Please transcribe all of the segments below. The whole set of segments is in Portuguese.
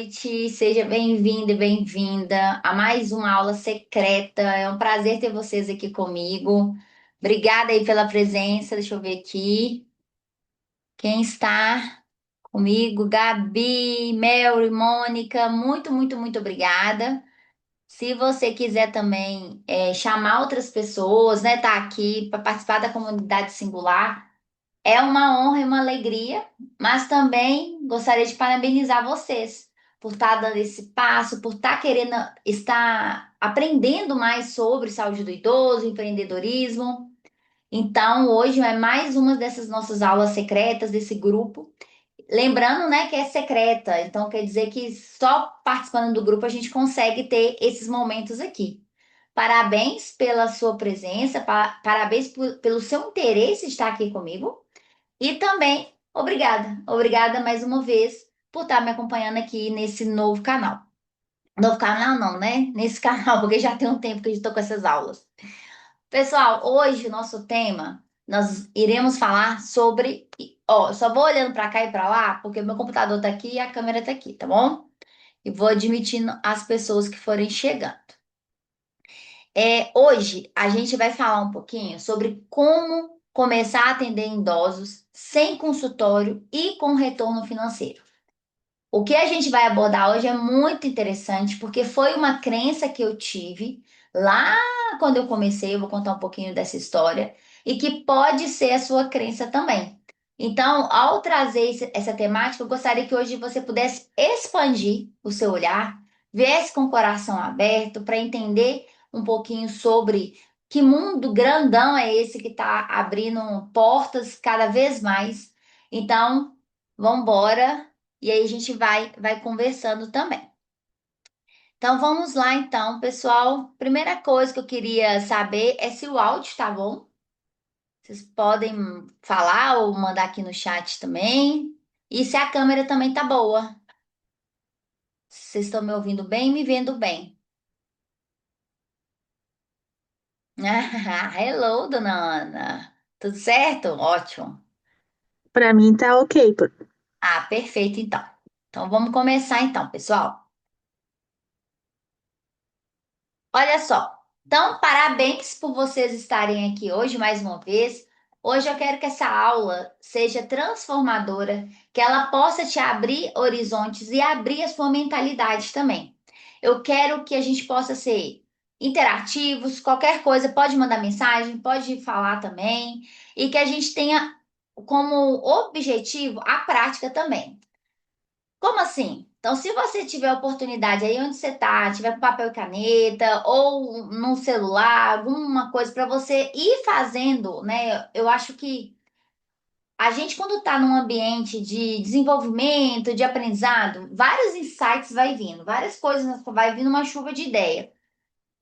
Noite, seja bem-vindo e bem-vinda a mais uma aula secreta. É um prazer ter vocês aqui comigo. Obrigada aí pela presença. Deixa eu ver aqui. Quem está comigo? Gabi, Mary, Mônica, muito obrigada. Se você quiser também chamar outras pessoas, né, tá aqui para participar da comunidade singular. É uma honra e uma alegria, mas também gostaria de parabenizar vocês por estar dando esse passo, por estar querendo estar aprendendo mais sobre saúde do idoso, empreendedorismo. Então, hoje é mais uma dessas nossas aulas secretas desse grupo. Lembrando, né, que é secreta, então quer dizer que só participando do grupo a gente consegue ter esses momentos aqui. Parabéns pela sua presença, parabéns pelo seu interesse de estar aqui comigo. E também, obrigada mais uma vez por estar me acompanhando aqui nesse novo canal. Novo canal não, né? Nesse canal, porque já tem um tempo que eu estou com essas aulas. Pessoal, hoje o nosso tema, nós iremos falar sobre. Ó, eu só vou olhando para cá e para lá, porque meu computador tá aqui e a câmera tá aqui, tá bom? E vou admitindo as pessoas que forem chegando. Hoje a gente vai falar um pouquinho sobre como começar a atender idosos sem consultório e com retorno financeiro. O que a gente vai abordar hoje é muito interessante porque foi uma crença que eu tive lá quando eu comecei. Eu vou contar um pouquinho dessa história e que pode ser a sua crença também. Então, ao trazer essa temática, eu gostaria que hoje você pudesse expandir o seu olhar, viesse com o coração aberto para entender um pouquinho sobre que mundo grandão é esse que está abrindo portas cada vez mais. Então, vamos embora e aí a gente vai conversando também. Então vamos lá então, pessoal. Primeira coisa que eu queria saber é se o áudio tá bom. Vocês podem falar ou mandar aqui no chat também. E se a câmera também tá boa. Vocês estão me ouvindo bem e me vendo bem. Ah, hello, dona Ana. Tudo certo? Ótimo. Pra mim tá ok. Ah, perfeito então. Então vamos começar então, pessoal. Olha só. Então, parabéns por vocês estarem aqui hoje mais uma vez. Hoje eu quero que essa aula seja transformadora, que ela possa te abrir horizontes e abrir a sua mentalidade também. Eu quero que a gente possa ser interativos, qualquer coisa, pode mandar mensagem, pode falar também, e que a gente tenha como objetivo a prática também. Como assim? Então, se você tiver a oportunidade aí onde você tá, tiver com papel e caneta ou no celular, alguma coisa para você ir fazendo, né? Eu acho que a gente, quando está num ambiente de desenvolvimento, de aprendizado, vários insights vai vindo, várias coisas vai vindo uma chuva de ideia.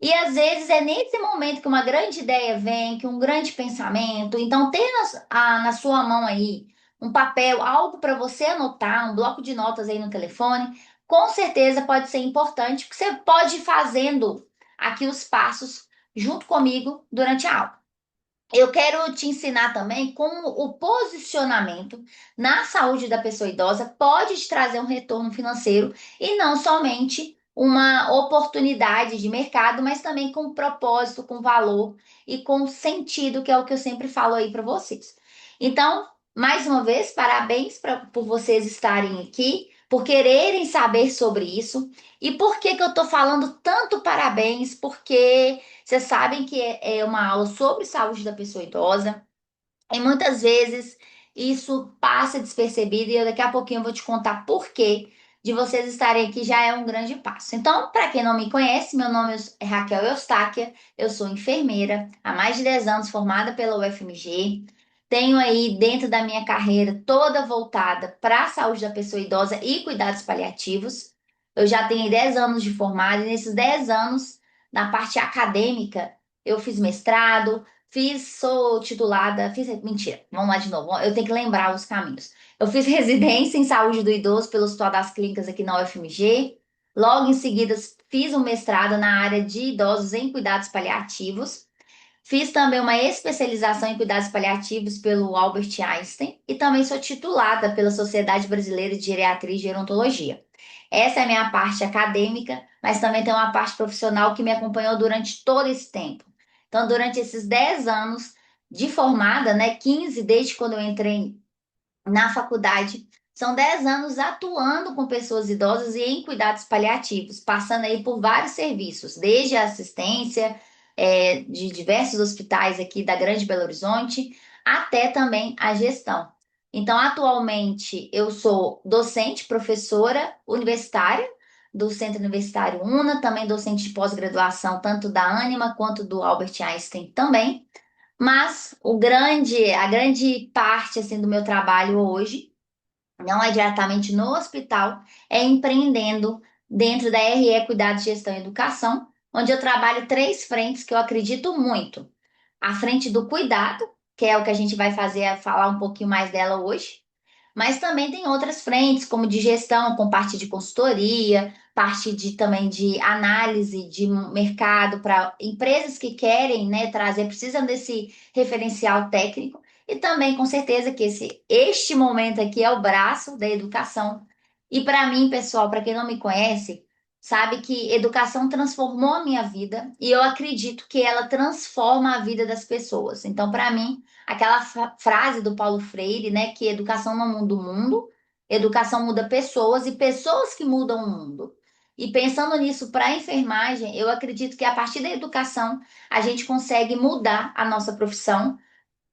E às vezes é nesse momento que uma grande ideia vem, que um grande pensamento. Então, ter na sua mão aí um papel, algo para você anotar, um bloco de notas aí no telefone, com certeza pode ser importante, porque você pode ir fazendo aqui os passos junto comigo durante a aula. Eu quero te ensinar também como o posicionamento na saúde da pessoa idosa pode te trazer um retorno financeiro e não somente uma oportunidade de mercado, mas também com propósito, com valor e com sentido, que é o que eu sempre falo aí para vocês. Então, mais uma vez, parabéns por vocês estarem aqui, por quererem saber sobre isso. E por que que eu estou falando tanto parabéns? Porque vocês sabem que é uma aula sobre saúde da pessoa idosa e muitas vezes isso passa despercebido e daqui a pouquinho eu vou te contar por quê de vocês estarem aqui já é um grande passo. Então, para quem não me conhece, meu nome é Raquel Eustáquia, eu sou enfermeira há mais de 10 anos formada pela UFMG. Tenho aí dentro da minha carreira toda voltada para a saúde da pessoa idosa e cuidados paliativos. Eu já tenho 10 anos de formada e nesses 10 anos, na parte acadêmica, eu fiz mestrado, sou titulada, mentira, vamos lá de novo, eu tenho que lembrar os caminhos. Eu fiz residência em saúde do idoso pelo Hospital das Clínicas aqui na UFMG. Logo em seguida, fiz um mestrado na área de idosos em cuidados paliativos. Fiz também uma especialização em cuidados paliativos pelo Albert Einstein e também sou titulada pela Sociedade Brasileira de Geriatria e Gerontologia. Essa é a minha parte acadêmica, mas também tem uma parte profissional que me acompanhou durante todo esse tempo. Então, durante esses 10 anos de formada, né, 15 desde quando eu entrei na faculdade, são 10 anos atuando com pessoas idosas e em cuidados paliativos, passando aí por vários serviços, desde a assistência de diversos hospitais aqui da Grande Belo Horizonte, até também a gestão. Então, atualmente, eu sou docente, professora universitária do Centro Universitário UNA, também docente de pós-graduação, tanto da Anima quanto do Albert Einstein também. Mas a grande parte assim do meu trabalho hoje não é diretamente no hospital, é empreendendo dentro da RE Cuidado, Gestão e Educação, onde eu trabalho três frentes que eu acredito muito. A frente do cuidado, que é o que a gente vai fazer, falar um pouquinho mais dela hoje. Mas também tem outras frentes, como de gestão, com parte de consultoria, parte de também de análise de mercado para empresas que querem, né, trazer, precisam desse referencial técnico. E também, com certeza, que este momento aqui é o braço da educação. E para mim, pessoal, para quem não me conhece, sabe que educação transformou a minha vida e eu acredito que ela transforma a vida das pessoas. Então, para mim, aquela frase do Paulo Freire, né, que educação não muda o mundo, educação muda pessoas e pessoas que mudam o mundo. E pensando nisso para a enfermagem, eu acredito que a partir da educação a gente consegue mudar a nossa profissão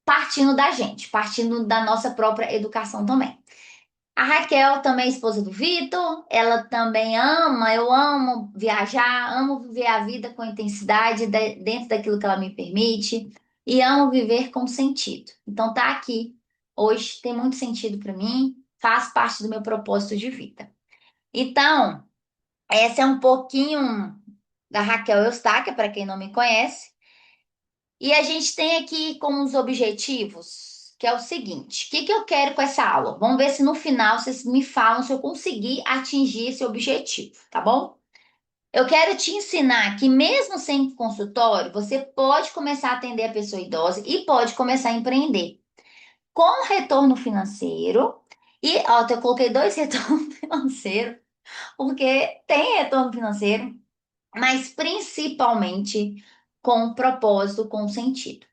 partindo da gente, partindo da nossa própria educação também. A Raquel também é esposa do Vitor, ela também ama, eu amo viajar, amo viver a vida com intensidade dentro daquilo que ela me permite e amo viver com sentido. Então tá aqui hoje tem muito sentido para mim, faz parte do meu propósito de vida. Então, essa é um pouquinho da Raquel Eustáquia, para quem não me conhece. E a gente tem aqui como os objetivos, que é o seguinte: o que que eu quero com essa aula? Vamos ver se no final vocês me falam se eu conseguir atingir esse objetivo, tá bom? Eu quero te ensinar que, mesmo sem consultório, você pode começar a atender a pessoa idosa e pode começar a empreender com retorno financeiro. E, ó, eu coloquei dois retornos financeiros, porque tem retorno financeiro, mas principalmente com propósito, com sentido.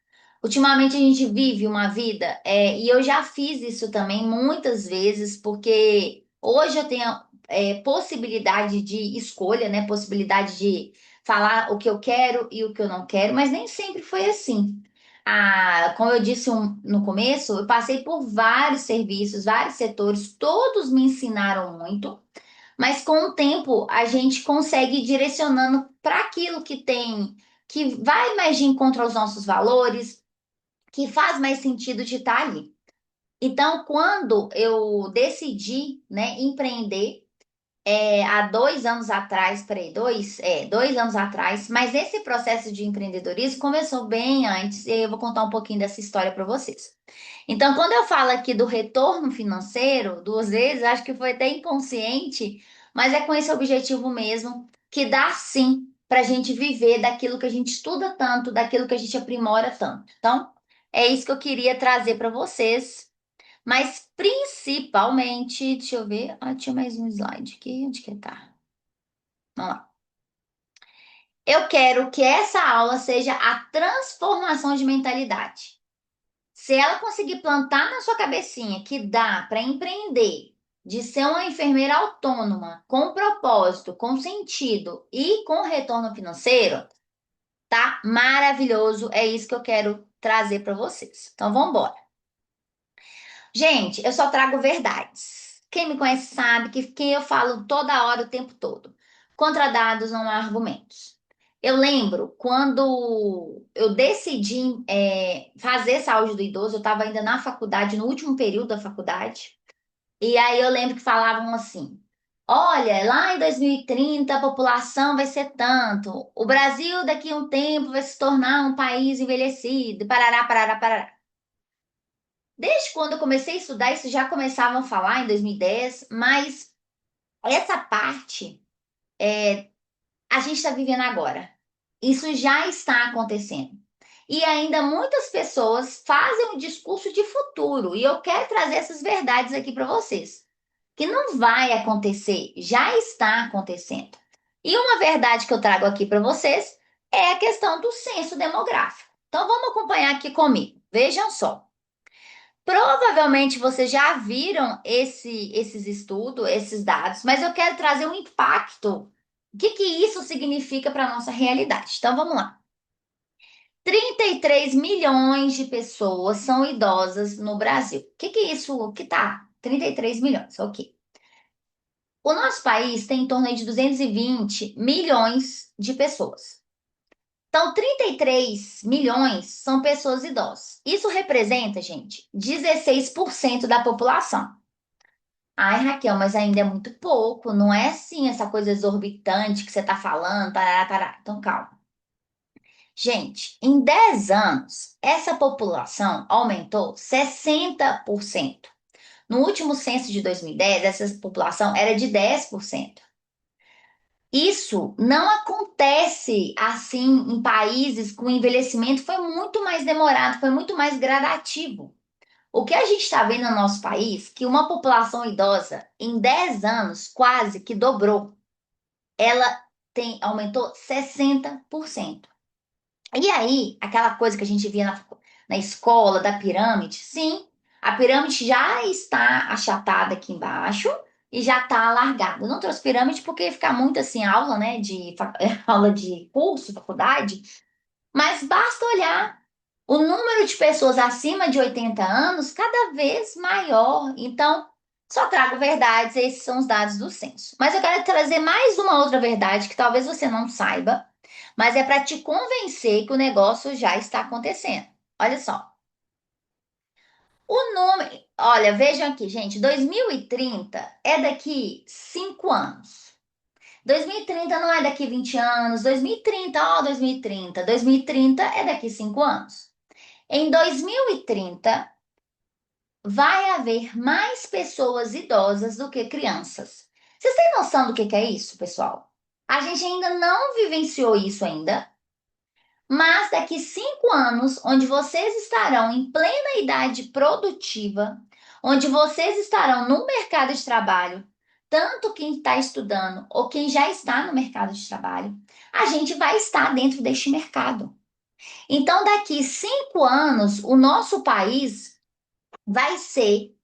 Ultimamente a gente vive uma vida, e eu já fiz isso também muitas vezes, porque hoje eu tenho possibilidade de escolha, né? Possibilidade de falar o que eu quero e o que eu não quero, mas nem sempre foi assim. Como eu disse no começo, eu passei por vários serviços, vários setores, todos me ensinaram muito. Mas com o tempo a gente consegue ir direcionando para aquilo que tem, que vai mais de encontro aos nossos valores, que faz mais sentido de estar ali. Então, quando eu decidi, né, empreender, há 2 anos atrás, peraí, 2 anos atrás, mas esse processo de empreendedorismo começou bem antes, e aí eu vou contar um pouquinho dessa história para vocês. Então, quando eu falo aqui do retorno financeiro, 2 vezes, acho que foi até inconsciente, mas é com esse objetivo mesmo, que dá sim para a gente viver daquilo que a gente estuda tanto, daquilo que a gente aprimora tanto. Então, é isso que eu queria trazer para vocês. Mas principalmente, deixa eu ver. Tinha mais um slide aqui. Onde que tá? Vamos lá. Eu quero que essa aula seja a transformação de mentalidade. Se ela conseguir plantar na sua cabecinha que dá para empreender, de ser uma enfermeira autônoma, com propósito, com sentido e com retorno financeiro, tá maravilhoso. É isso que eu quero trazer para vocês. Então vamos embora. Gente, eu só trago verdades. Quem me conhece sabe que quem eu falo toda hora, o tempo todo. Contra dados não há argumentos. Eu lembro quando eu decidi fazer saúde do idoso, eu estava ainda na faculdade, no último período da faculdade, e aí eu lembro que falavam assim: olha, lá em 2030 a população vai ser tanto, o Brasil daqui a um tempo vai se tornar um país envelhecido, parará, parará, parará. Desde quando eu comecei a estudar, isso já começavam a falar em 2010, mas essa parte a gente está vivendo agora. Isso já está acontecendo. E ainda muitas pessoas fazem um discurso de futuro, e eu quero trazer essas verdades aqui para vocês. que não vai acontecer, já está acontecendo. E uma verdade que eu trago aqui para vocês é a questão do censo demográfico. Então vamos acompanhar aqui comigo. Vejam só. Provavelmente vocês já viram esses estudos, esses dados, mas eu quero trazer um impacto. O que que isso significa para a nossa realidade? Então vamos lá. 33 milhões de pessoas são idosas no Brasil. O que que é isso? Que tá? 33 milhões, ok. O nosso país tem em torno aí de 220 milhões de pessoas. Então, 33 milhões são pessoas idosas. Isso representa, gente, 16% da população. Ai, Raquel, mas ainda é muito pouco, não é assim essa coisa exorbitante que você está falando, parará, parará. Então, calma. Gente, em 10 anos, essa população aumentou 60%. No último censo de 2010, essa população era de 10%. Isso não acontece assim em países com envelhecimento foi muito mais demorado, foi muito mais gradativo. O que a gente está vendo no nosso país, que uma população idosa em 10 anos quase que dobrou, ela aumentou 60%. E aí, aquela coisa que a gente via na escola da pirâmide, sim, a pirâmide já está achatada aqui embaixo e já está alargada. Eu não trouxe pirâmide porque ia ficar muito assim, aula, né, aula de curso, faculdade, mas basta olhar o número de pessoas acima de 80 anos cada vez maior. Então, só trago verdades, esses são os dados do censo. Mas eu quero trazer mais uma outra verdade que talvez você não saiba, mas é para te convencer que o negócio já está acontecendo. Olha só. O número, olha, vejam aqui, gente, 2030 é daqui 5 anos. 2030 não é daqui 20 anos, 2030, ó, 2030. 2030 é daqui 5 anos. Em 2030, vai haver mais pessoas idosas do que crianças. Vocês têm noção do que é isso, pessoal? A gente ainda não vivenciou isso ainda, mas daqui 5 anos, onde vocês estarão em plena idade produtiva, onde vocês estarão no mercado de trabalho, tanto quem está estudando ou quem já está no mercado de trabalho, a gente vai estar dentro deste mercado. Então, daqui 5 anos, o nosso país vai ser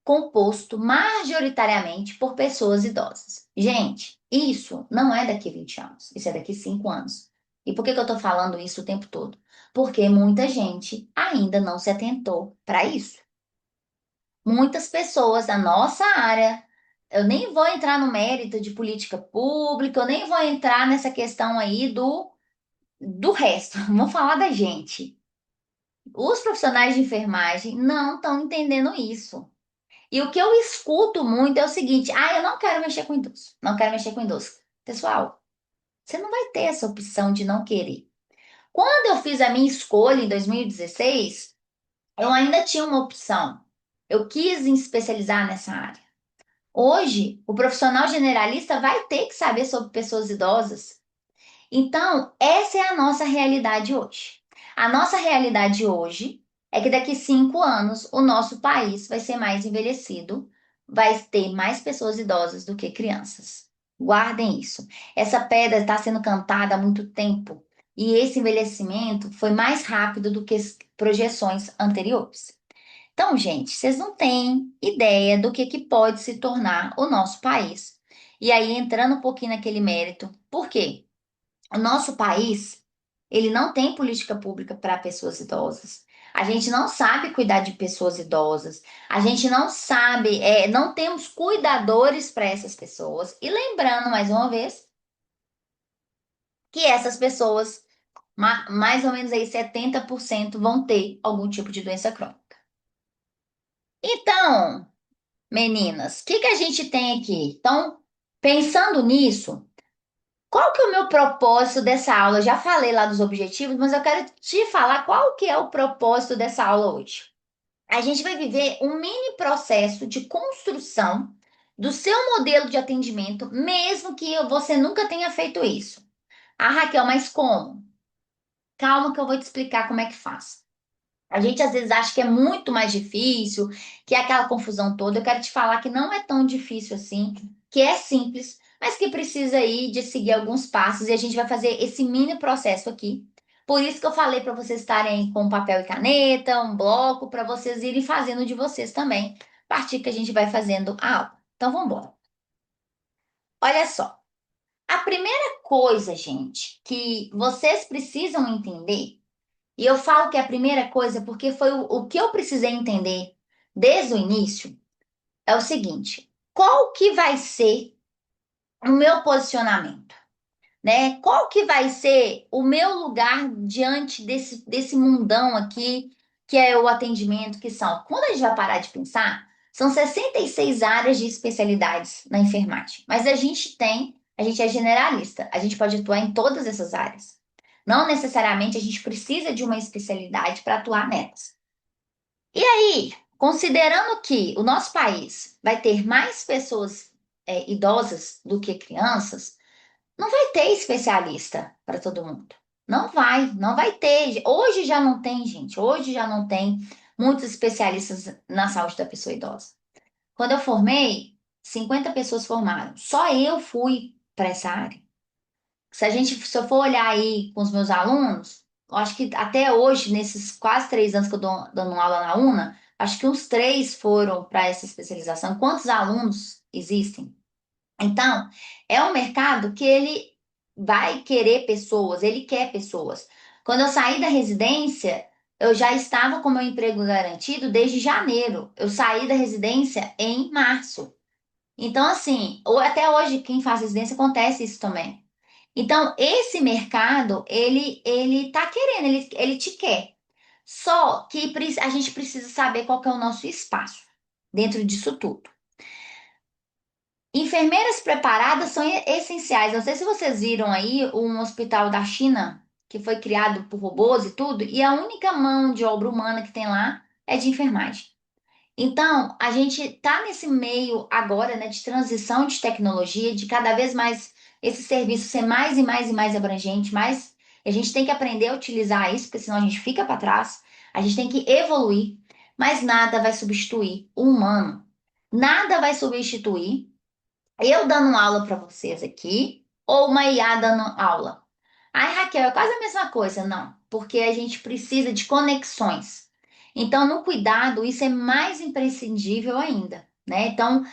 composto majoritariamente por pessoas idosas. Gente, isso não é daqui 20 anos, isso é daqui 5 anos. E por que que eu estou falando isso o tempo todo? Porque muita gente ainda não se atentou para isso. Muitas pessoas da nossa área, eu nem vou entrar no mérito de política pública, eu nem vou entrar nessa questão aí do resto, vamos falar da gente. Os profissionais de enfermagem não estão entendendo isso. E o que eu escuto muito é o seguinte: ah, eu não quero mexer com idoso, não quero mexer com idoso. Pessoal, você não vai ter essa opção de não querer. Quando eu fiz a minha escolha em 2016, eu ainda tinha uma opção. Eu quis me especializar nessa área. Hoje, o profissional generalista vai ter que saber sobre pessoas idosas. Então, essa é a nossa realidade hoje. A nossa realidade hoje é que daqui 5 anos o nosso país vai ser mais envelhecido, vai ter mais pessoas idosas do que crianças. Guardem isso. Essa pedra está sendo cantada há muito tempo e esse envelhecimento foi mais rápido do que as projeções anteriores. Então, gente, vocês não têm ideia do que pode se tornar o nosso país. E aí, entrando um pouquinho naquele mérito, por quê? O nosso país, ele não tem política pública para pessoas idosas. A gente não sabe cuidar de pessoas idosas. A gente não sabe, não temos cuidadores para essas pessoas. E lembrando mais uma vez que essas pessoas, mais ou menos aí 70% vão ter algum tipo de doença crônica. Então, meninas, o que que a gente tem aqui? Então, pensando nisso, qual que é o meu propósito dessa aula? Eu já falei lá dos objetivos, mas eu quero te falar qual que é o propósito dessa aula hoje. A gente vai viver um mini processo de construção do seu modelo de atendimento, mesmo que você nunca tenha feito isso. Ah, Raquel, mas como? Calma que eu vou te explicar como é que faz. A gente às vezes acha que é muito mais difícil, que é aquela confusão toda. Eu quero te falar que não é tão difícil assim, que é simples, mas que precisa aí de seguir alguns passos e a gente vai fazer esse mini processo aqui. Por isso que eu falei para vocês estarem com papel e caneta, um bloco, para vocês irem fazendo de vocês também, a partir que a gente vai fazendo a aula. Então vamos embora. Olha só, a primeira coisa, gente, que vocês precisam entender. E eu falo que é a primeira coisa porque foi o que eu precisei entender desde o início é o seguinte: qual que vai ser o meu posicionamento, né? Qual que vai ser o meu lugar diante desse mundão aqui que é o atendimento, que são, quando a gente vai parar de pensar, são 66 áreas de especialidades na enfermagem, mas a gente é generalista, a gente pode atuar em todas essas áreas. Não necessariamente a gente precisa de uma especialidade para atuar nelas. E aí, considerando que o nosso país vai ter mais pessoas idosas do que crianças, não vai ter especialista para todo mundo. Não vai ter. Hoje já não tem, gente. Hoje já não tem muitos especialistas na saúde da pessoa idosa. Quando eu formei, 50 pessoas formaram. Só eu fui para essa área. Se eu for olhar aí com os meus alunos, eu acho que até hoje, nesses quase 3 anos que eu dou dando aula na UNA, acho que uns três foram para essa especialização. Quantos alunos existem? Então, é um mercado que ele vai querer pessoas, ele quer pessoas. Quando eu saí da residência, eu já estava com meu emprego garantido desde janeiro. Eu saí da residência em março. Então, assim, ou até hoje, quem faz residência acontece isso também. Então, esse mercado, ele tá querendo, ele te quer. Só que a gente precisa saber qual que é o nosso espaço dentro disso tudo. Enfermeiras preparadas são essenciais. Não sei se vocês viram aí um hospital da China que foi criado por robôs e tudo, e a única mão de obra humana que tem lá é de enfermagem. Então, a gente está nesse meio agora, né, de transição de tecnologia, de cada vez mais esse serviço ser mais e mais e mais abrangente, mais a gente tem que aprender a utilizar isso, porque senão a gente fica para trás. A gente tem que evoluir, mas nada vai substituir o humano. Nada vai substituir eu dando aula para vocês aqui ou uma IA dando aula. Ai, Raquel, é quase a mesma coisa, não, porque a gente precisa de conexões. Então, no cuidado, isso é mais imprescindível ainda, né? Então,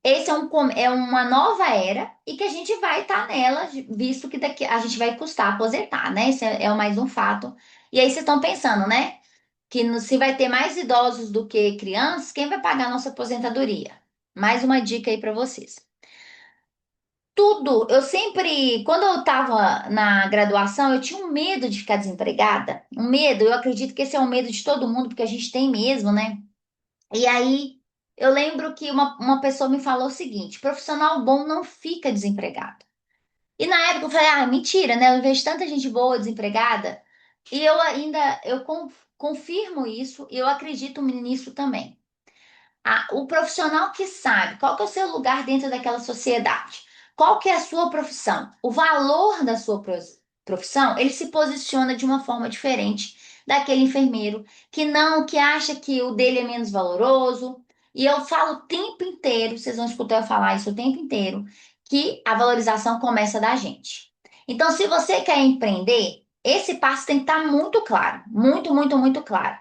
esse é uma nova era e que a gente vai estar nela, visto que daqui a gente vai custar aposentar, né? Esse é mais um fato. E aí vocês estão pensando, né? Que se vai ter mais idosos do que crianças, quem vai pagar a nossa aposentadoria? Mais uma dica aí para vocês. Tudo, eu sempre, quando eu estava na graduação, eu tinha um medo de ficar desempregada. Um medo, eu acredito que esse é um medo de todo mundo, porque a gente tem mesmo, né? E aí, eu lembro que uma pessoa me falou o seguinte: profissional bom não fica desempregado. E na época eu falei: ah, mentira, né? Eu vejo tanta gente boa desempregada. E eu ainda, confirmo isso e eu acredito nisso também. O profissional que sabe qual que é o seu lugar dentro daquela sociedade, qual que é a sua profissão, o valor da sua profissão, ele se posiciona de uma forma diferente daquele enfermeiro que acha que o dele é menos valoroso. E eu falo o tempo inteiro, vocês vão escutar eu falar isso o tempo inteiro, que a valorização começa da gente. Então, se você quer empreender, esse passo tem que estar muito claro, muito, muito, muito claro.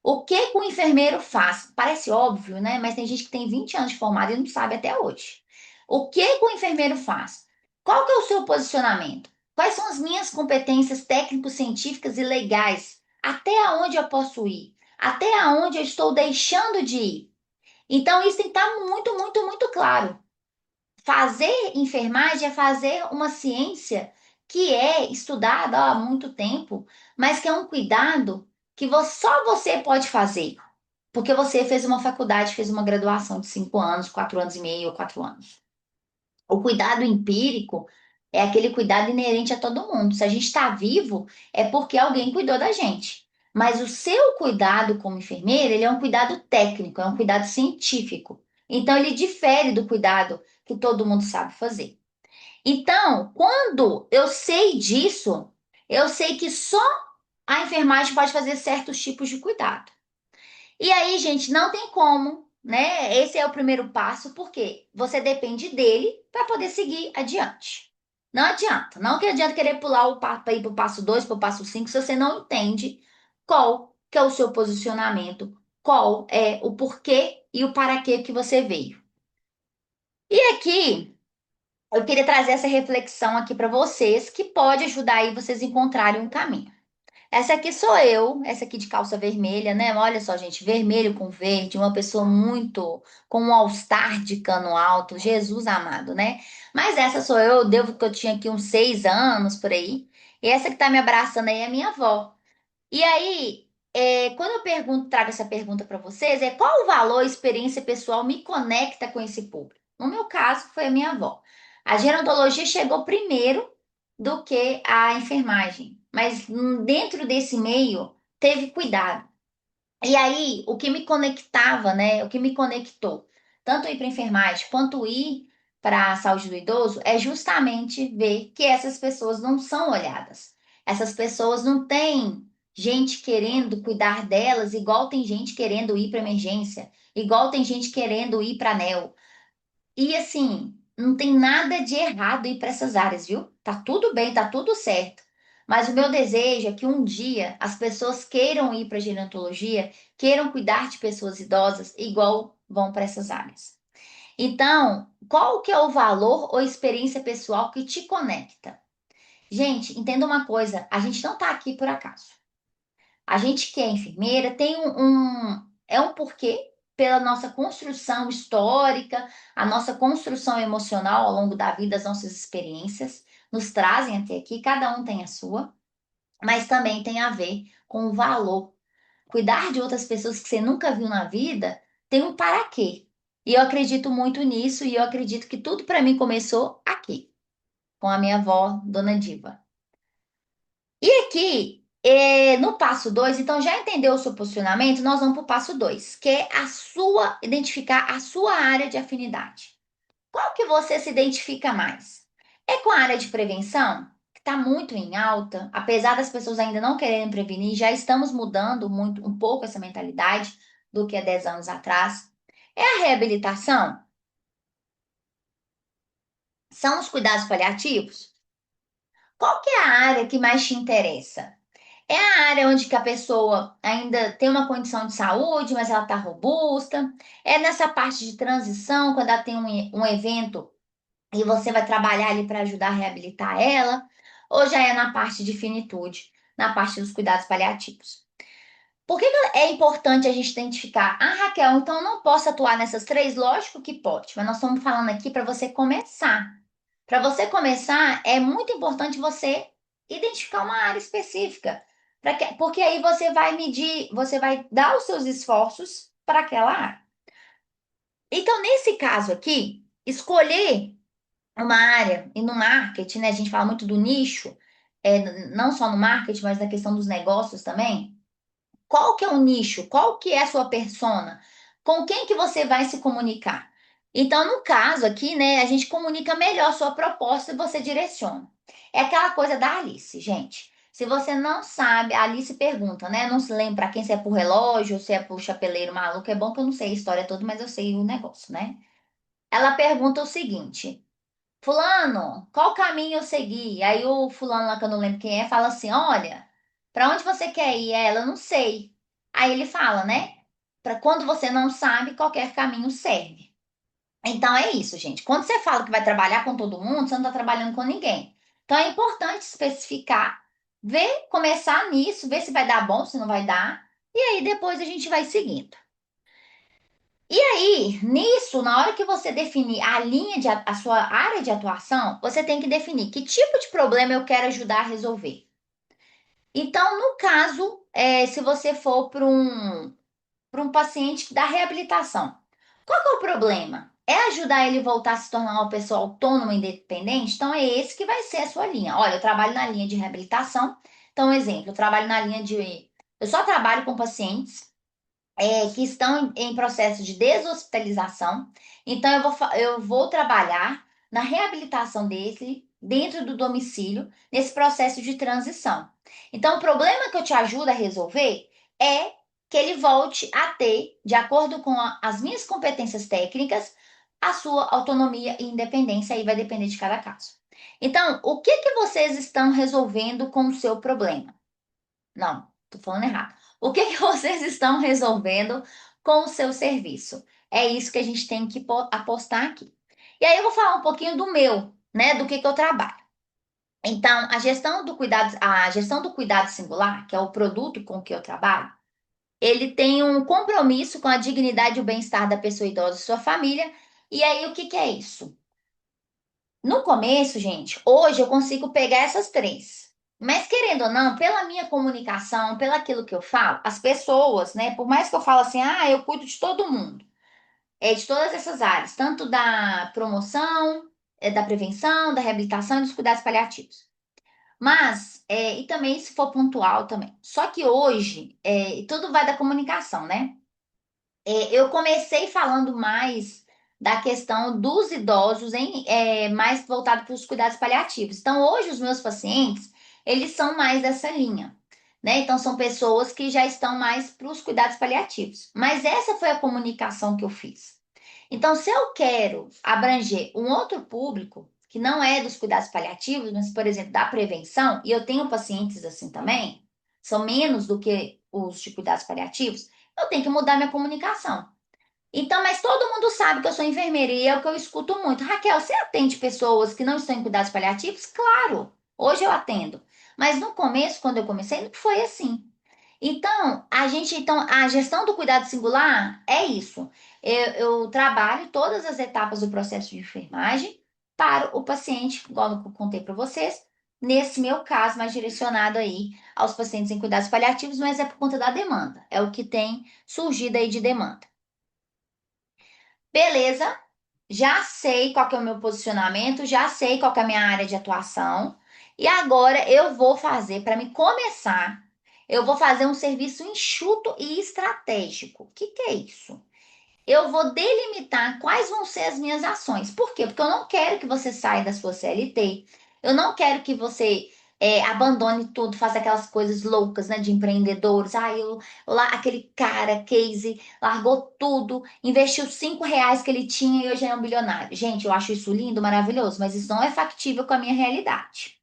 O que que o enfermeiro faz? Parece óbvio, né? Mas tem gente que tem 20 anos de formado e não sabe até hoje. O que que o enfermeiro faz? Qual que é o seu posicionamento? Quais são as minhas competências técnico-científicas e legais? Até onde eu posso ir? Até onde eu estou deixando de ir? Então, isso tem que estar muito, muito, muito claro. Fazer enfermagem é fazer uma ciência que é estudada há muito tempo, mas que é um cuidado que só você pode fazer. Porque você fez uma faculdade, fez uma graduação de 5 anos, 4 anos e meio ou 4 anos. O cuidado empírico é aquele cuidado inerente a todo mundo. Se a gente está vivo, é porque alguém cuidou da gente. Mas o seu cuidado como enfermeira, ele é um cuidado técnico, é um cuidado científico. Então, ele difere do cuidado que todo mundo sabe fazer. Então, quando eu sei disso, eu sei que só a enfermagem pode fazer certos tipos de cuidado. E aí, gente, não tem como, né? Esse é o primeiro passo, porque você depende dele para poder seguir adiante. Não adianta, não que adianta querer pular o para ir para o passo 2, para o passo 5, se você não entende qual que é o seu posicionamento, qual é o porquê e o para quê que você veio. E aqui eu queria trazer essa reflexão aqui para vocês, que pode ajudar aí vocês a encontrarem um caminho. Essa aqui sou eu, essa aqui de calça vermelha, né? Olha só, gente, vermelho com verde, uma pessoa muito com um all-star de cano alto, Jesus amado, né? Mas essa sou eu, devo que eu tinha aqui uns 6 anos por aí. E essa que tá me abraçando aí é minha avó. E aí, quando eu pergunto, trago essa pergunta para vocês, é qual o valor, experiência pessoal me conecta com esse público? No meu caso, foi a minha avó. A gerontologia chegou primeiro do que a enfermagem, mas dentro desse meio teve cuidado. E aí, o que me conectava, né? O que me conectou, tanto ir para enfermagem quanto ir para a saúde do idoso, é justamente ver que essas pessoas não são olhadas. Essas pessoas não têm gente querendo cuidar delas, igual tem gente querendo ir para emergência, igual tem gente querendo ir para anel. E assim, não tem nada de errado ir para essas áreas, viu? Tá tudo bem, tá tudo certo. Mas o meu desejo é que um dia as pessoas queiram ir para gerontologia, queiram cuidar de pessoas idosas, igual vão para essas áreas. Então, qual que é o valor ou experiência pessoal que te conecta? Gente, entenda uma coisa, a gente não está aqui por acaso. A gente que é enfermeira tem é um porquê pela nossa construção histórica, a nossa construção emocional ao longo da vida, as nossas experiências nos trazem até aqui, cada um tem a sua, mas também tem a ver com o valor. Cuidar de outras pessoas que você nunca viu na vida tem um para quê. E eu acredito muito nisso e eu acredito que tudo para mim começou aqui, com a minha avó, Dona Diva. E aqui, no passo 2, então já entendeu o seu posicionamento? Nós vamos para o passo 2, que é identificar a sua área de afinidade. Qual que você se identifica mais? É com a área de prevenção, que está muito em alta, apesar das pessoas ainda não quererem prevenir, já estamos mudando muito, um pouco essa mentalidade do que há 10 anos atrás. É a reabilitação? São os cuidados paliativos? Qual que é a área que mais te interessa? É a área onde que a pessoa ainda tem uma condição de saúde, mas ela está robusta. É nessa parte de transição, quando ela tem um evento e você vai trabalhar ali para ajudar a reabilitar ela. Ou já é na parte de finitude, na parte dos cuidados paliativos. Por que que é importante a gente identificar? Ah, Raquel, então eu não posso atuar nessas três? Lógico que pode, mas nós estamos falando aqui para você começar. Para você começar, é muito importante você identificar uma área específica, porque aí você vai medir, você vai dar os seus esforços para aquela área. Então, nesse caso aqui, escolher uma área, e no marketing, né, a gente fala muito do nicho, não só no marketing, mas na questão dos negócios também. Qual que é o nicho? Qual que é a sua persona? Com quem que você vai se comunicar? Então, no caso aqui, né, a gente comunica melhor a sua proposta e você direciona. É aquela coisa da Alice, gente. Se você não sabe, a Alice pergunta, né? Não se lembra pra quem, se é por relógio ou se é por chapeleiro maluco. É bom que eu não sei a história toda, mas eu sei o negócio, né? Ela pergunta o seguinte: Fulano, qual caminho eu segui? Aí o fulano lá, que eu não lembro quem é, fala assim: Olha, para onde você quer ir? Ela, não sei. Aí ele fala, né? Para quando você não sabe, qualquer caminho serve. Então é isso, gente. Quando você fala que vai trabalhar com todo mundo, você não está trabalhando com ninguém. Então é importante especificar, ver, começar nisso, ver se vai dar bom, se não vai dar. E aí depois a gente vai seguindo. E aí, nisso, na hora que você definir a sua área de atuação, você tem que definir que tipo de problema eu quero ajudar a resolver. Então, no caso, se você for para um paciente da reabilitação, qual que é o problema? É ajudar ele voltar a se tornar uma pessoa autônoma e independente? Então, é esse que vai ser a sua linha. Olha, eu trabalho na linha de reabilitação. Então, exemplo, eu trabalho na linha de. Eu só trabalho com pacientes que estão em processo de deshospitalização. Então, eu vou trabalhar na reabilitação dele, dentro do domicílio nesse processo de transição. Então, o problema que eu te ajudo a resolver é que ele volte a ter, de acordo com as minhas competências técnicas, a sua autonomia e independência, aí vai depender de cada caso. Então, o que que vocês estão resolvendo com o seu problema? Não, tô falando errado. O que que vocês estão resolvendo com o seu serviço? É isso que a gente tem que apostar aqui. E aí eu vou falar um pouquinho do meu, né, do que eu trabalho. Então, a gestão do cuidado singular, que é o produto com que eu trabalho, ele tem um compromisso com a dignidade e o bem-estar da pessoa idosa e sua família. E aí, o que que é isso? No começo, gente, hoje eu consigo pegar essas três. Mas querendo ou não, pela minha comunicação, pelo aquilo que eu falo, as pessoas, né, por mais que eu falo assim, ah, eu cuido de todo mundo, de todas essas áreas, tanto da promoção, da prevenção, da reabilitação e dos cuidados paliativos. Mas, e também se for pontual também. Só que hoje, tudo vai da comunicação, né? Eu comecei falando mais da questão dos idosos, mais voltado para os cuidados paliativos. Então, hoje, os meus pacientes, eles são mais dessa linha, né? Então, são pessoas que já estão mais para os cuidados paliativos. Mas essa foi a comunicação que eu fiz. Então, se eu quero abranger um outro público, que não é dos cuidados paliativos, mas, por exemplo, da prevenção, e eu tenho pacientes assim também, são menos do que os de cuidados paliativos, eu tenho que mudar minha comunicação. Então, mas todo mundo sabe que eu sou enfermeira e é o que eu escuto muito. Raquel, você atende pessoas que não estão em cuidados paliativos? Claro, hoje eu atendo. Mas no começo, quando eu comecei, não foi assim. Então, a gestão do cuidado singular é isso. Eu trabalho todas as etapas do processo de enfermagem para o paciente, igual eu contei para vocês, nesse meu caso, mais direcionado aí aos pacientes em cuidados paliativos, mas é por conta da demanda. É o que tem surgido aí de demanda. Beleza, já sei qual que é o meu posicionamento, já sei qual que é a minha área de atuação. E agora eu vou fazer, para me começar, eu vou fazer um serviço enxuto e estratégico. O que que é isso? Eu vou delimitar quais vão ser as minhas ações. Por quê? Porque eu não quero que você saia da sua CLT. Eu não quero que você abandone tudo, faça aquelas coisas loucas, né, de empreendedores. Ah, lá aquele cara, Casey, largou tudo, investiu R$ 5 que ele tinha e hoje é um bilionário. Gente, eu acho isso lindo, maravilhoso, mas isso não é factível com a minha realidade.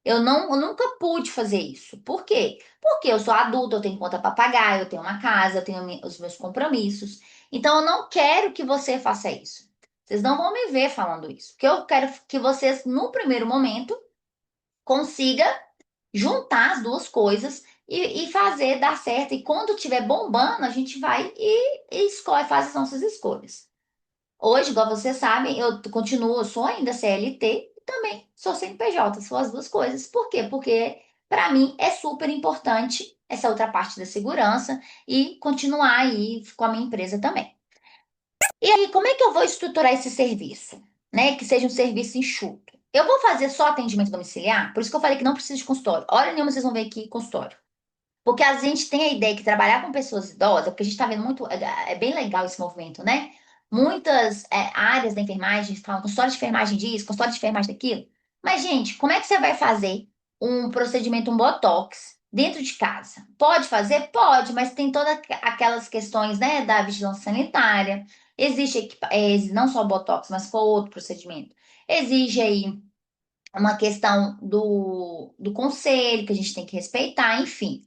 Eu nunca pude fazer isso. Por quê? Porque eu sou adulta, eu tenho conta para pagar, eu tenho uma casa, eu tenho os meus compromissos. Então, eu não quero que você faça isso. Vocês não vão me ver falando isso. Porque eu quero que vocês, no primeiro momento, consiga juntar as duas coisas e fazer dar certo. E quando estiver bombando, a gente vai e escolhe, faz as nossas escolhas. Hoje, igual vocês sabem, eu continuo, eu sou ainda CLT e também sou CNPJ, sou as duas coisas. Por quê? Porque para mim é super importante essa outra parte da segurança e continuar aí com a minha empresa também. E aí, como é que eu vou estruturar esse serviço? Né? Que seja um serviço enxuto. Eu vou fazer só atendimento domiciliar, por isso que eu falei que não precisa de consultório. Hora nenhuma vocês vão ver aqui consultório. Porque a gente tem a ideia que trabalhar com pessoas idosas, porque a gente está vendo muito, é bem legal esse movimento, né? Muitas áreas da enfermagem falam consultório de enfermagem disso, consultório de enfermagem daquilo. Mas, gente, como é que você vai fazer um procedimento, um botox, dentro de casa? Pode fazer? Pode, mas tem todas aquelas questões, né, da vigilância sanitária. Existe não só o botox, mas qual outro procedimento? Exige aí uma questão do conselho, que a gente tem que respeitar, enfim.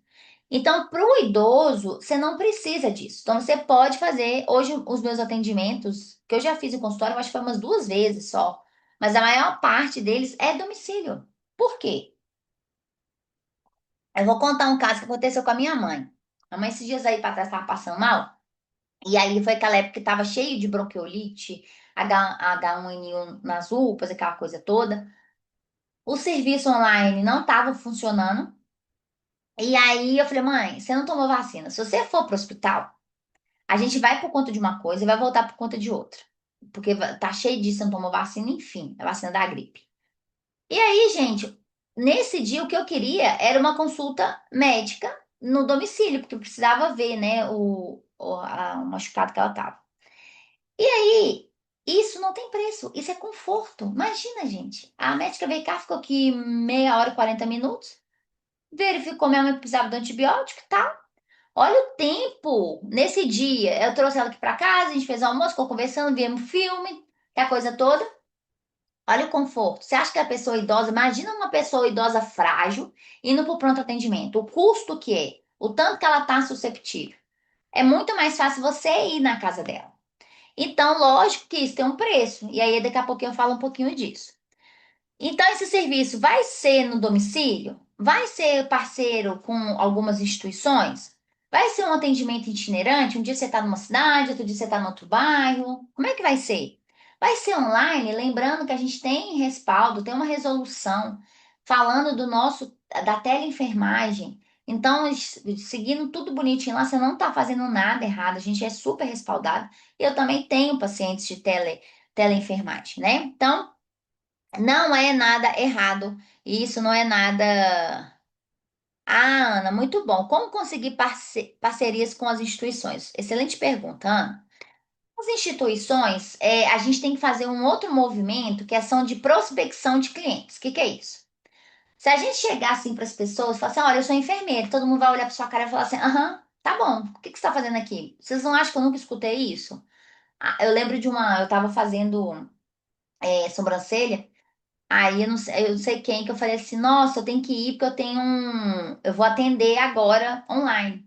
Então, para o idoso, você não precisa disso. Então, você pode fazer. Hoje, os meus atendimentos, que eu já fiz em consultório, eu acho que foi umas 2 vezes só. Mas a maior parte deles é domicílio. Por quê? Eu vou contar um caso que aconteceu com a minha mãe. A mãe, esses dias aí para trás, estava passando mal. E aí foi aquela época que estava cheio de bronquiolite, H1N1 nas UPAs, aquela coisa toda. O serviço online não estava funcionando. E aí eu falei, mãe, você não tomou vacina. Se você for para o hospital, a gente vai por conta de uma coisa e vai voltar por conta de outra. Porque tá cheio disso, não tomou vacina, enfim, a vacina da gripe. E aí, gente, nesse dia o que eu queria era uma consulta médica no domicílio, porque eu precisava ver, né, o machucado que ela tava. E aí, Isso não tem preço, isso é conforto. Imagina, gente. A médica veio cá, ficou aqui meia hora e 40 minutos, verificou minha mãe precisava de antibiótico, tá? Olha o tempo. Nesse dia, eu trouxe ela aqui pra casa, a gente fez almoço, ficou conversando, vimos filme, que a coisa toda. Olha o conforto. Você acha que a pessoa idosa, imagina uma pessoa idosa frágil indo para o pronto atendimento, o custo que é, o tanto que ela está susceptível. É muito mais fácil você ir na casa dela. Então, lógico que isso tem um preço. E aí, daqui a pouquinho eu falo um pouquinho disso. Então, esse serviço vai ser no domicílio? Vai ser parceiro com algumas instituições? Vai ser um atendimento itinerante? Um dia você está numa cidade, outro dia você está em outro bairro? Como é que vai ser? Vai ser online, lembrando que a gente tem respaldo, tem uma resolução falando do nosso, da teleenfermagem. Então, seguindo tudo bonitinho lá, você não está fazendo nada errado, a gente é super respaldado. Eu também tenho pacientes de teleenfermagem, né? Então, não é nada errado. Isso não é nada. Ah, Ana, muito bom. Como conseguir parcerias com as instituições? Excelente pergunta, Ana. As instituições, a gente tem que fazer um outro movimento que é ação de prospecção de clientes. O que que é isso? Se a gente chegar assim para as pessoas e falar assim, olha, eu sou enfermeira, todo mundo vai olhar para sua cara e falar assim, aham, tá bom, o que que você está fazendo aqui? Vocês não acham que eu nunca escutei isso? Ah, eu lembro de eu estava fazendo sobrancelha. Aí eu não sei quem que eu falei assim, nossa, eu tenho que ir porque eu vou atender agora online.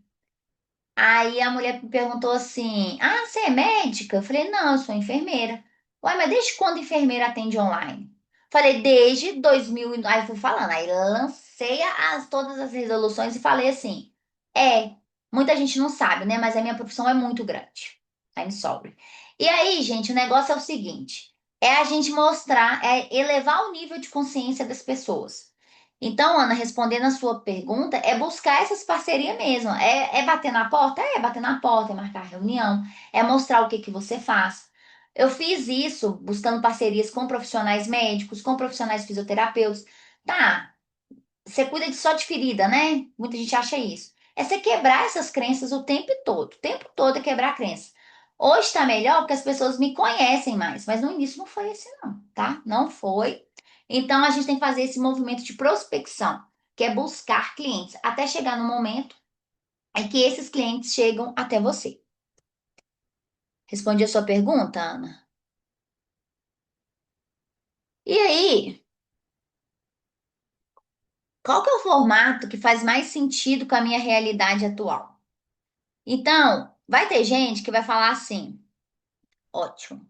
Aí a mulher me perguntou assim, ah, você é médica? Eu falei, não, eu sou enfermeira. Ué, mas desde quando enfermeira atende online? Falei, desde 2000, aí fui falando, aí lancei todas as resoluções e falei assim, muita gente não sabe, né, mas a minha profissão é muito grande. I'm sorry. E aí, gente, o negócio é o seguinte, é a gente mostrar, é elevar o nível de consciência das pessoas. Então, Ana, respondendo a sua pergunta, é buscar essas parcerias mesmo. É bater na porta? É bater na porta, é marcar reunião, é mostrar o que que você faz. Eu fiz isso buscando parcerias com profissionais médicos, com profissionais fisioterapeutas. Tá, você cuida de só de ferida, né? Muita gente acha isso. É você quebrar essas crenças o tempo todo é quebrar a crença. Hoje está melhor porque as pessoas me conhecem mais, mas no início não foi assim, não, tá? Não foi. Então a gente tem que fazer esse movimento de prospecção, que é buscar clientes, até chegar no momento em que esses clientes chegam até você. Respondi a sua pergunta, Ana? E aí, qual que é o formato que faz mais sentido com a minha realidade atual? Então, vai ter gente que vai falar assim: ótimo.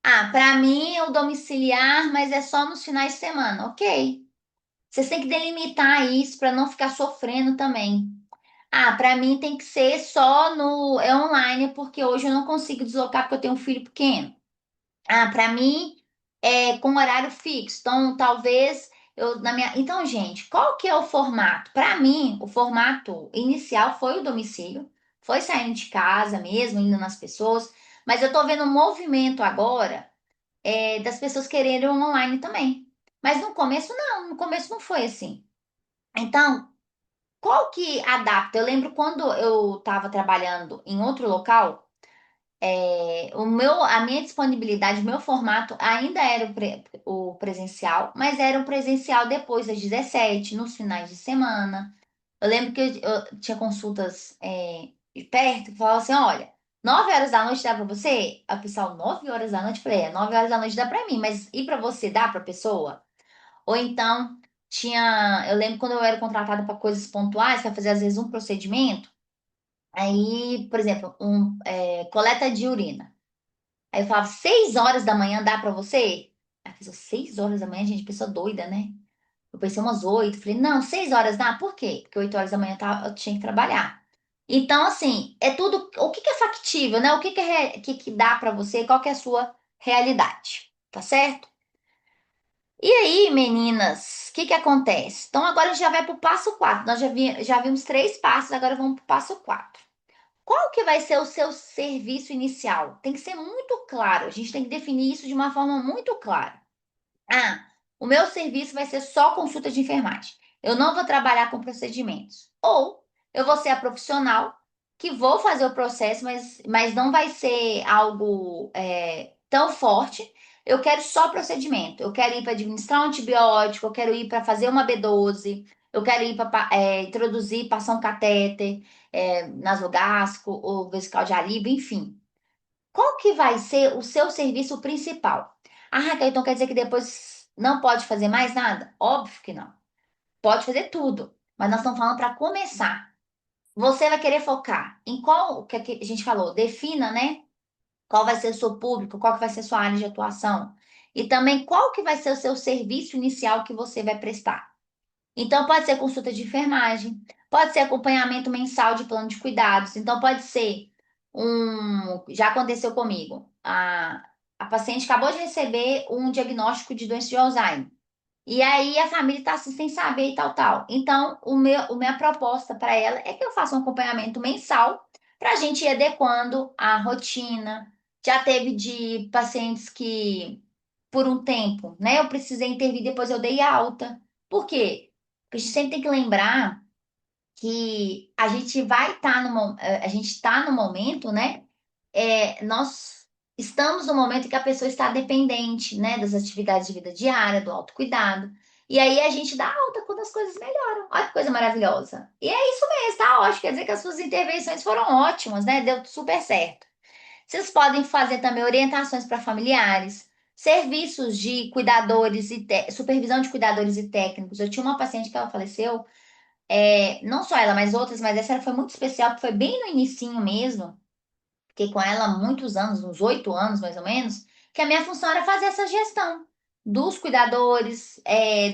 Ah, para mim é o domiciliar, mas é só nos finais de semana. Ok. Vocês têm que delimitar isso para não ficar sofrendo também. Ah, para mim tem que ser só no online, porque hoje eu não consigo deslocar porque eu tenho um filho pequeno. Ah, para mim é com horário fixo. Então, talvez Então, gente, qual que é o formato? Para mim, o formato inicial foi o domicílio, foi saindo de casa mesmo, indo nas pessoas, mas eu tô vendo um movimento agora das pessoas quererem um online também. Mas no começo não, no começo não foi assim. Então, qual que adapta? Eu lembro quando eu estava trabalhando em outro local, a minha disponibilidade, o meu formato ainda era o presencial, mas era um presencial depois das 17, nos finais de semana. Eu lembro que eu tinha consultas de perto que falavam assim: olha, 9 horas da noite dá pra você? A pessoal, 9 horas da noite? Eu falei, 9 horas da noite dá pra mim, mas e pra você, dá pra pessoa? Ou então, eu lembro quando eu era contratada para coisas pontuais, para fazer às vezes um procedimento, aí, por exemplo, coleta de urina. Aí eu falava, 6 horas da manhã dá pra você? Aí a pessoa, 6 horas da manhã, gente, pessoa doida, né? Eu pensei umas 8, falei, não, 6 horas dá, por quê? Porque 8 horas da manhã eu tinha que trabalhar. Então, assim, é tudo, o que que é factível, né? O que que, que dá pra você, qual que é a sua realidade, tá certo? E aí, meninas, o que que acontece? Então, agora a gente já vai pro passo 4. Nós já vimos 3 passos, agora vamos pro passo 4. Qual que vai ser o seu serviço inicial? Tem que ser muito claro. A gente tem que definir isso de uma forma muito clara. Ah, o meu serviço vai ser só consulta de enfermagem. Eu não vou trabalhar com procedimentos. Ou eu vou ser a profissional que vou fazer o processo, mas não vai ser algo. tão forte. Eu quero só procedimento. Eu quero ir para administrar um antibiótico, eu quero ir para fazer uma B12, eu quero ir para introduzir, passar um catéter, nasogástrico ou vesical de alívio, enfim. Qual que vai ser o seu serviço principal? Ah, Raquel, então quer dizer que depois não pode fazer mais nada? Óbvio que não. Pode fazer tudo, mas nós estamos falando para começar. Você vai querer focar em qual, o que a gente falou, defina, né? Qual vai ser o seu público, qual que vai ser a sua área de atuação e também qual que vai ser o seu serviço inicial que você vai prestar. Então, pode ser consulta de enfermagem, pode ser acompanhamento mensal de plano de cuidados. Então, pode ser Já aconteceu comigo. A paciente acabou de receber um diagnóstico de doença de Alzheimer. E aí a família está assim sem saber e tal, tal. Então, minha proposta para ela é que eu faça um acompanhamento mensal para a gente ir adequando a rotina. Já teve de pacientes que, por um tempo, né, eu precisei intervir, depois eu dei alta. Por quê? Porque a gente sempre tem que lembrar que a gente vai estar a gente está no momento, né? Nós estamos no momento em que a pessoa está dependente, né, das atividades de vida diária, do autocuidado. E aí a gente dá alta quando as coisas melhoram. Olha que coisa maravilhosa. E é isso mesmo, tá ótimo. Quer dizer que as suas intervenções foram ótimas, né? Deu super certo. Vocês podem fazer também orientações para familiares, serviços de cuidadores supervisão de cuidadores e técnicos. Eu tinha uma paciente que ela faleceu, não só ela, mas outras, mas essa foi muito especial, porque foi bem no inicinho mesmo. Fiquei com ela há muitos anos, uns 8 anos mais ou menos, que a minha função era fazer essa gestão dos cuidadores,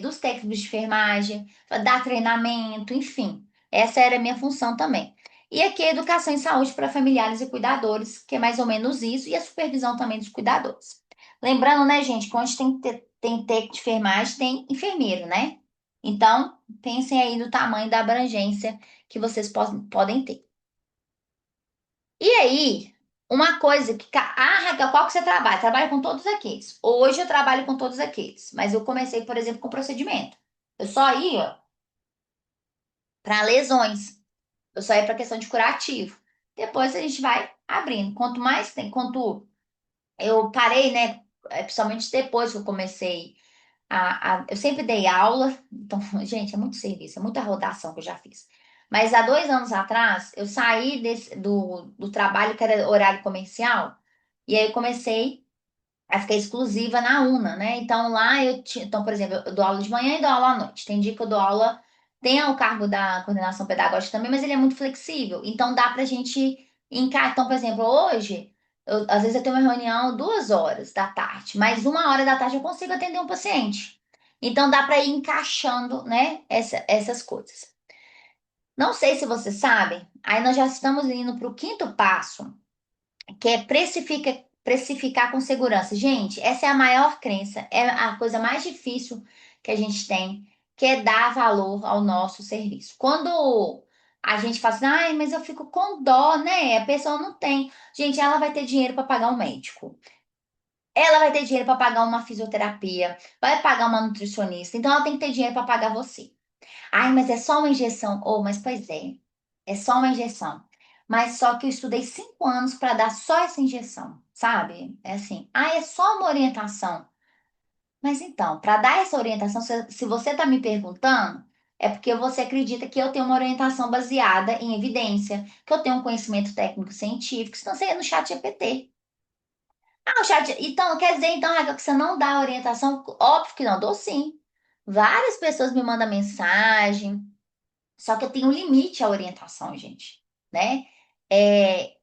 dos técnicos de enfermagem, dar treinamento, enfim. Essa era a minha função também. E aqui a educação em saúde para familiares e cuidadores, que é mais ou menos isso, e a supervisão também dos cuidadores. Lembrando, né, gente, que onde tem técnico de enfermagem, tem enfermeiro, né? Então, pensem aí no tamanho da abrangência que vocês podem ter. E aí, uma coisa que. Raquel, qual que você trabalha? Trabalho com todos aqueles. Hoje eu trabalho com todos aqueles. Mas eu comecei, por exemplo, com procedimento. Eu só ia para lesões. Eu só ia para questão de curativo. Depois a gente vai abrindo. Quanto mais tem, quanto eu parei, né? Principalmente depois que eu comecei eu sempre dei aula, então, gente, é muito serviço, é muita rotação que eu já fiz. Mas há 2 anos atrás, eu saí do trabalho que era horário comercial, e aí eu comecei a ficar exclusiva na UNA, né? Então lá eu tinha, então, por exemplo, eu dou aula de manhã e dou aula à noite. Tem dia que eu dou aula, tem o cargo da coordenação pedagógica também, mas ele é muito flexível. Então dá pra gente encaixar. Então, por exemplo, hoje, às vezes eu tenho uma reunião 2 horas da tarde, mas 1 hora da tarde eu consigo atender um paciente. Então dá para ir encaixando, né, essas coisas. Não sei se você sabe, aí nós já estamos indo para o quinto passo, que é precificar com segurança. Gente, essa é a maior crença, é a coisa mais difícil que a gente tem, que é dar valor ao nosso serviço. Quando a gente fala assim, ai, mas eu fico com dó, né? A pessoa não tem. Gente, ela vai ter dinheiro para pagar um médico. Ela vai ter dinheiro para pagar uma fisioterapia, vai pagar uma nutricionista. Então ela tem que ter dinheiro para pagar você. Ai, mas é só uma injeção. Oh, mas pois é só uma injeção. Mas só que eu estudei 5 anos para dar só essa injeção, sabe? É assim, é só uma orientação. Mas então, para dar essa orientação, se você está me perguntando, é porque você acredita que eu tenho uma orientação baseada em evidência, que eu tenho um conhecimento técnico científico, senão você ia no chat GPT. O chat. Então, quer dizer, então, Raquel, que você não dá orientação? Óbvio que não, dou sim. Várias pessoas me mandam mensagem. Só que eu tenho um limite à orientação, gente, né? E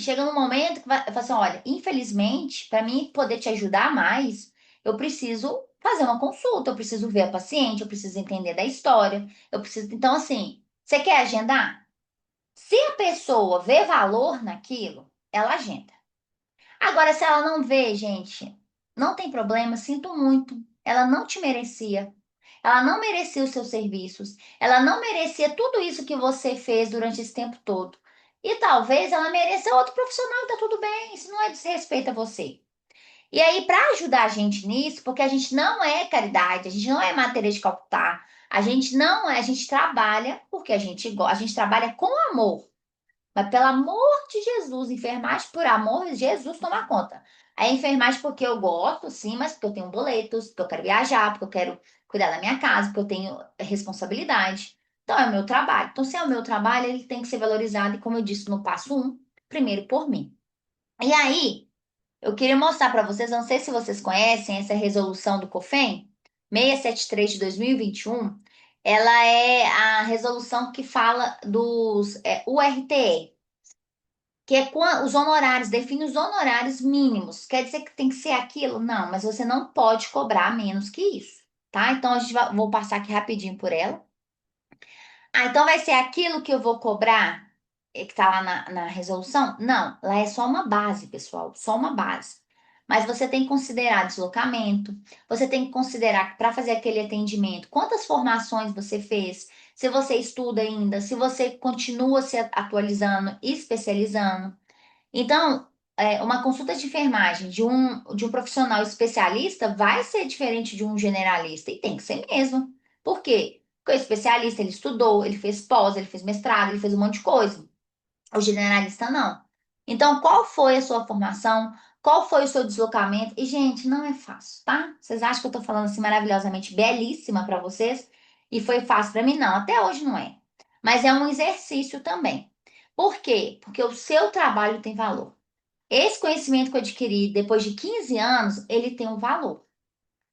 chega num momento que eu falo assim, olha, infelizmente, para mim poder te ajudar mais, eu preciso fazer uma consulta, eu preciso ver a paciente, eu preciso entender da história, eu preciso. Então, assim, você quer agendar? Se a pessoa vê valor naquilo, ela agenda. Agora, se ela não vê, gente, não tem problema, sinto muito. Ela não te merecia. Ela não merecia os seus serviços. Ela não merecia tudo isso que você fez durante esse tempo todo. E talvez ela mereça outro profissional, tá tudo bem. Isso não é desrespeito a você. E aí, para ajudar a gente nisso, porque a gente não é caridade, a gente não é matéria de Calcutá, a gente não é, a gente trabalha porque a gente gosta, a gente trabalha com amor. Mas pelo amor de Jesus, enfermagem por amor, Jesus toma conta. A enfermagem porque eu gosto, sim, mas porque eu tenho boletos, porque eu quero viajar, porque eu quero cuidar da minha casa, porque eu tenho responsabilidade. Então, é o meu trabalho. Então, se é o meu trabalho, ele tem que ser valorizado, e como eu disse no passo um, primeiro por mim. E aí, eu queria mostrar para vocês, não sei se vocês conhecem essa resolução do COFEN, 673 de 2021. Ela é a resolução que fala dos URTE, que é os honorários, define os honorários mínimos. Quer dizer que tem que ser aquilo? Não, mas você não pode cobrar menos que isso, tá? Então, vou passar aqui rapidinho por ela. Ah, então vai ser aquilo que eu vou cobrar, que tá lá na resolução? Não, lá é só uma base, pessoal, só uma base. Mas você tem que considerar deslocamento, você tem que considerar que para fazer aquele atendimento, quantas formações você fez, se você estuda ainda, se você continua se atualizando e especializando. Então, uma consulta de enfermagem de um profissional especialista vai ser diferente de um generalista, e tem que ser mesmo. Por quê? Porque o especialista, ele estudou, ele fez pós, ele fez mestrado, ele fez um monte de coisa. O generalista, não. Então, qual foi a sua formação? Qual foi o seu deslocamento? E, gente, não é fácil, tá? Vocês acham que eu tô falando assim maravilhosamente belíssima para vocês? E foi fácil para mim? Não, até hoje não é. Mas é um exercício também. Por quê? Porque o seu trabalho tem valor. Esse conhecimento que eu adquiri depois de 15 anos, ele tem um valor.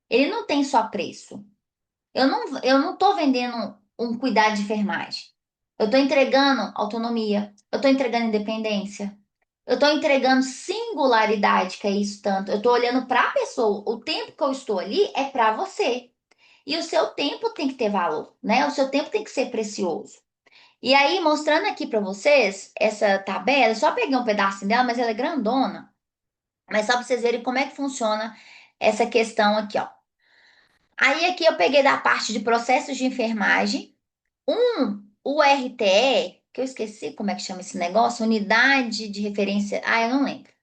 Ele não tem só preço. Eu não estou vendendo um cuidado de enfermagem. Eu estou entregando autonomia, eu estou entregando independência, eu estou entregando singularidade, que é isso tanto. Eu estou olhando para a pessoa. O tempo que eu estou ali é para você. E o seu tempo tem que ter valor, né? O seu tempo tem que ser precioso. E aí, mostrando aqui para vocês essa tabela, eu só peguei um pedacinho dela, mas ela é grandona. Mas só para vocês verem como é que funciona essa questão aqui, ó. Aí aqui eu peguei da parte de processos de enfermagem, o RTE, que eu esqueci como é que chama esse negócio, unidade de referência, eu não lembro.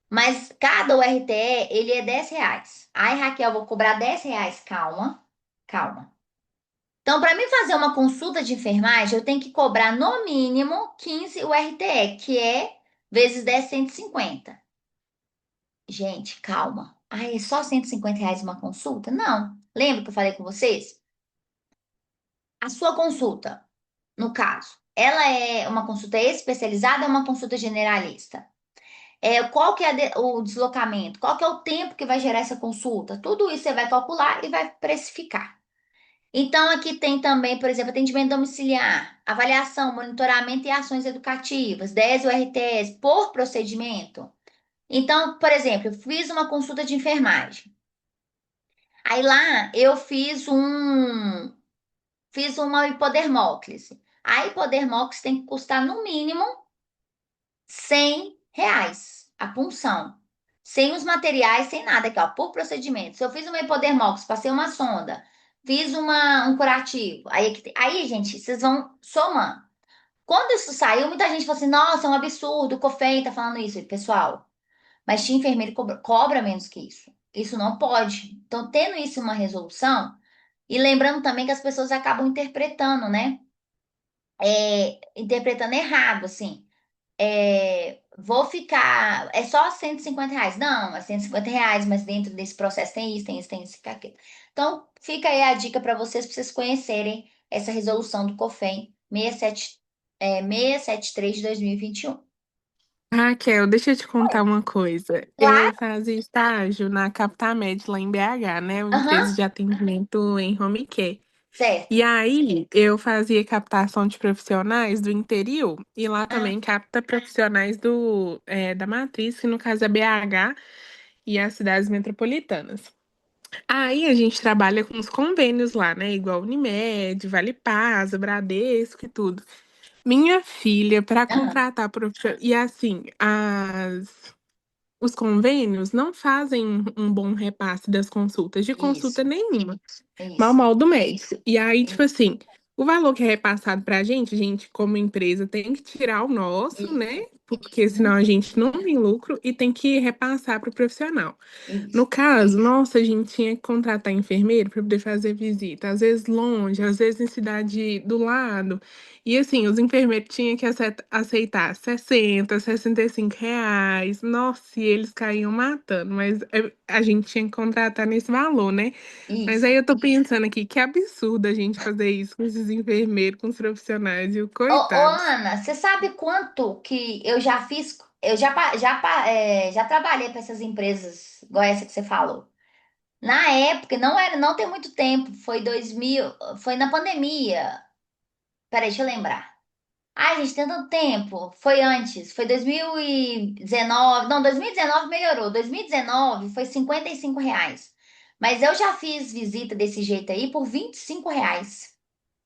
Mas cada URTE, ele é R$ 10. Aí, Raquel, eu vou cobrar R$ 10. Calma, calma. Então, para mim fazer uma consulta de enfermagem, eu tenho que cobrar no mínimo 15 URTE, que é vezes 10, 150. Gente, calma. Ai, é só R$ 150 uma consulta? Não. Lembra que eu falei com vocês? A sua consulta, no caso, ela é uma consulta especializada ou uma consulta generalista? Qual que é o deslocamento? Qual que é o tempo que vai gerar essa consulta? Tudo isso você vai calcular e vai precificar. Então, aqui tem também, por exemplo, atendimento domiciliar, avaliação, monitoramento e ações educativas, 10 URTs por procedimento. Então, por exemplo, eu fiz uma consulta de enfermagem. Aí lá eu fiz uma hipodermóclise. A hipodermóclise tem que custar no mínimo R$ 100 a punção. Sem os materiais, sem nada aqui, ó, por procedimento. Se eu fiz uma hipodermóclise, passei uma sonda, fiz um curativo. Aí, gente, vocês vão somando. Quando isso saiu, muita gente falou assim: nossa, é um absurdo, o COFEI tá falando isso. Pessoal, mas tinha enfermeiro que cobra menos que isso. Isso não pode. Então, tendo isso em uma resolução, e lembrando também que as pessoas acabam interpretando, né? Interpretando errado, assim. Vou ficar. É só R$ 150. Não, é R$ 150, mas dentro desse processo tem isso, tem isso, tem isso, tem aquilo. Então, fica aí a dica para vocês conhecerem essa resolução do COFEN 673 de 2021. Raquel, deixa eu te contar uma coisa. Eu Claro. fazia estágio na Captamed lá em BH, né? Uma Aham, empresa de atendimento em home care. certo. E aí eu fazia captação de profissionais do interior e lá Ah, também capta profissionais da matriz, que no caso é BH e as cidades metropolitanas. Aí a gente trabalha com os convênios lá, né? Igual Unimed, Vale Paz, Bradesco e tudo. Minha filha, para aham, contratar profissional. E assim, os convênios não fazem um bom repasse das consultas, de consulta isso, nenhuma. Mal, isso, mal do médico. E aí, tipo isso, assim, o valor que é repassado pra gente, como empresa, tem que tirar o nosso, isso, né? porque senão Uhum. a gente não tem lucro e tem que repassar para o profissional. No Isso. caso, nossa, a gente tinha que contratar enfermeiro para poder fazer visita, às vezes longe, às vezes em cidade do lado. E assim, os enfermeiros tinham que aceitar 60, R$ 65. Nossa, e eles caíam matando, mas a gente tinha que contratar nesse valor, né? Mas aí Isso. eu tô pensando aqui, que absurdo a gente fazer isso com esses enfermeiros, com os profissionais, e o Ô, coitados. Ana, você sabe quanto que eu já fiz? Eu já trabalhei para essas empresas, igual essa que você falou. Na época, não tem muito tempo, foi 2000, foi na pandemia. Peraí, deixa eu lembrar. Ai, gente, tem tanto tempo. Foi antes, foi 2019. Não, 2019 melhorou. 2019 foi R$ 55. Mas eu já fiz visita desse jeito aí por R$ 25.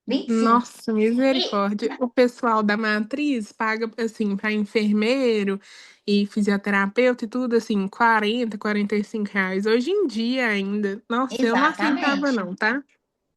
25. Nossa, E misericórdia. O pessoal da matriz paga, assim, para enfermeiro e fisioterapeuta e tudo, assim, R$ 40, R$ 45. Hoje em dia ainda. Nossa, eu não aceitava, exatamente. não, tá?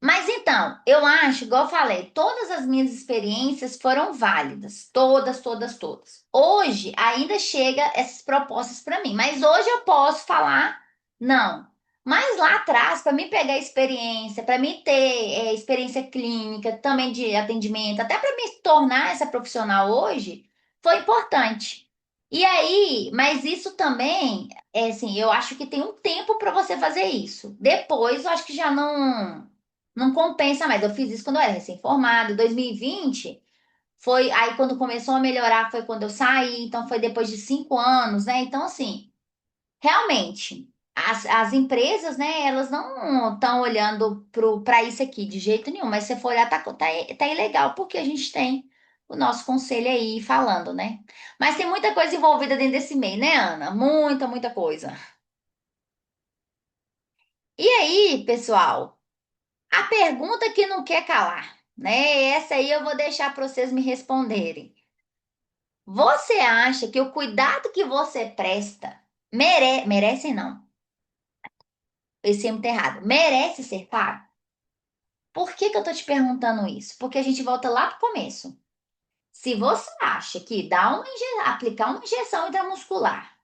Mas então, eu acho, igual eu falei, todas as minhas experiências foram válidas. Todas, todas, todas. Hoje ainda chega essas propostas para mim, mas hoje eu posso falar não. Mas lá atrás, para mim pegar experiência, para mim ter experiência clínica, também de atendimento, até para me tornar essa profissional hoje, foi importante. E aí, mas isso também, é assim, eu acho que tem um tempo para você fazer isso. Depois, eu acho que já não compensa mais. Eu fiz isso quando eu era recém-formada. 2020 foi aí quando começou a melhorar, foi quando eu saí. Então foi depois de 5 anos, né? Então, assim, realmente, as empresas, né, elas não estão olhando para isso aqui de jeito nenhum. Mas se você for olhar, tá ilegal, porque a gente tem o nosso conselho aí falando, né? Mas tem muita coisa envolvida dentro desse meio, né, Ana? Muita, muita coisa. E aí, pessoal? A pergunta que não quer calar, né? Essa aí eu vou deixar para vocês me responderem. Você acha que o cuidado que você presta merece não? Esse é muito errado. Merece ser pago? Por que que eu tô te perguntando isso? Porque a gente volta lá pro começo. Se você acha que aplicar uma injeção intramuscular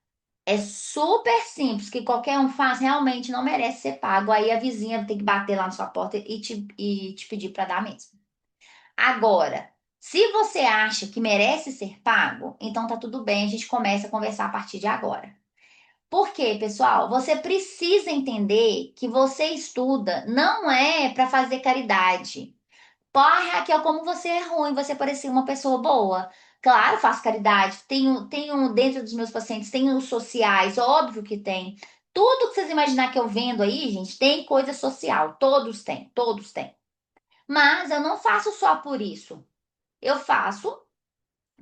é super simples, que qualquer um faz, realmente não merece ser pago, aí a vizinha tem que bater lá na sua porta e te pedir para dar mesmo. Agora, se você acha que merece ser pago, então tá tudo bem, a gente começa a conversar a partir de agora. Por quê, pessoal? Você precisa entender que você estuda não é para fazer caridade. Pô, Raquel, como você é ruim, você parecia uma pessoa boa. Claro, faço caridade. Tenho dentro dos meus pacientes, tenho os sociais, óbvio que tem. Tudo que vocês imaginar que eu vendo aí, gente, tem coisa social. Todos têm, todos têm. Mas eu não faço só por isso. Eu faço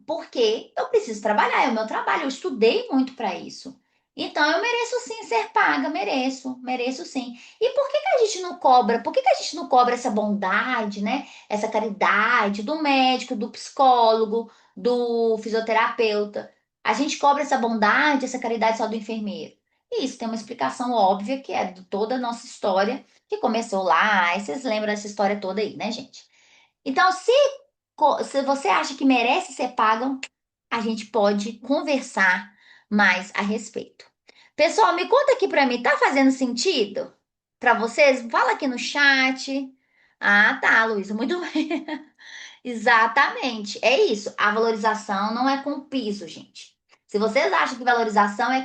porque eu preciso trabalhar, é o meu trabalho, eu estudei muito para isso. Então eu mereço sim ser paga, mereço sim. E por que que a gente não cobra? Por que que a gente não cobra essa bondade, né? Essa caridade do médico, do psicólogo, do fisioterapeuta? A gente cobra essa bondade, essa caridade só do enfermeiro. E isso tem uma explicação óbvia que é de toda a nossa história, que começou lá. Aí vocês lembram dessa história toda aí, né, gente? Então, se você acha que merece ser pago, a gente pode conversar mais a respeito. Pessoal, me conta aqui pra mim, tá fazendo sentido pra vocês? Fala aqui no chat. Ah, tá, Luísa, muito bem. Exatamente, é isso. A valorização não é com piso, gente. Se vocês acham que valorização é